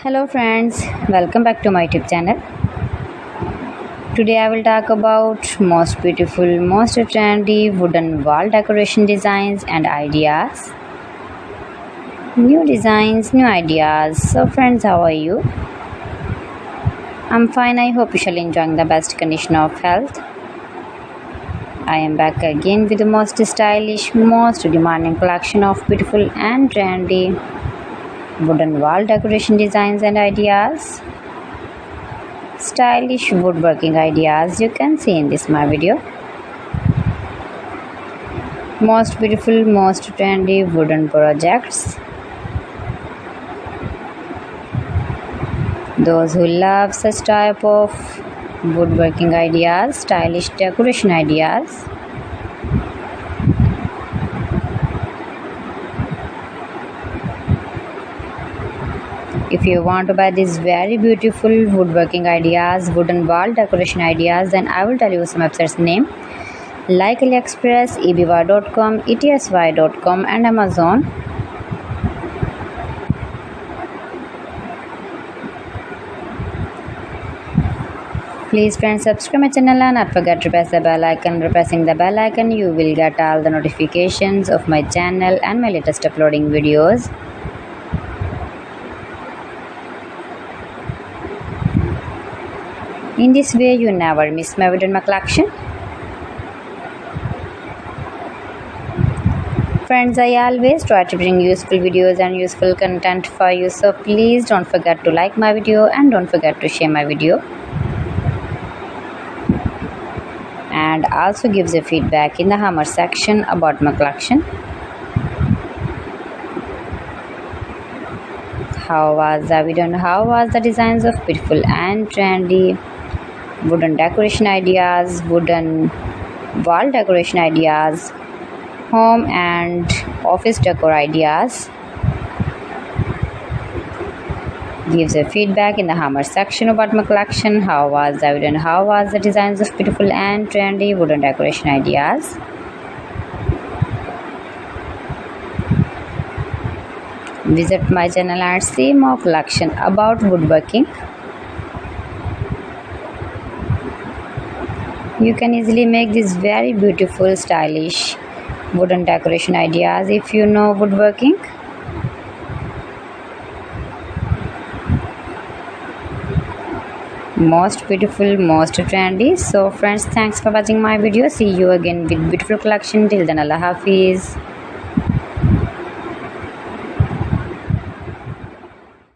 Hello friends, welcome back to my YouTube channel. Today I will talk about most beautiful, most trendy wooden wall decoration designs and ideas. New designs, new ideas. So friends, how are you? I'm fine. I hope you shall enjoying the best condition of health. I am back again with the most stylish, most demanding collection of beautiful and trendy wooden wall decoration designs and ideas. Stylish woodworking ideas you can see in this my video. Most beautiful, most trendy wooden projects. Those who love such type of woodworking ideas, stylish decoration ideas, if you want to buy these very beautiful woodworking ideas, wooden wall decoration ideas, then I will tell you some websites name like AliExpress, eBay.com, ETSY.com and Amazon. Please friends, subscribe my channel and not forget to press the bell icon. By pressing the bell icon, you will get all the notifications of my channel and my latest uploading videos. In this way, you never miss my video in my collection. Friends, I always try to bring useful videos and useful content for you. So please don't forget to like my video and don't forget to share my video. And also gives a feedback in the hammer section about my collection. How was the video and how was the designs of beautiful and trendy wooden decoration ideas, wooden wall decoration ideas, home and office decor ideas? Gives a feedback in the hammer section about my collection. How was the video and how was the designs of beautiful and trendy wooden decoration ideas? Visit my channel and see more collection about woodworking. You can easily make these very beautiful, stylish wooden decoration ideas if you know woodworking. Most beautiful, most trendy. So friends, thanks for watching my video. See you again with beautiful collection. Till then, Allah Hafiz.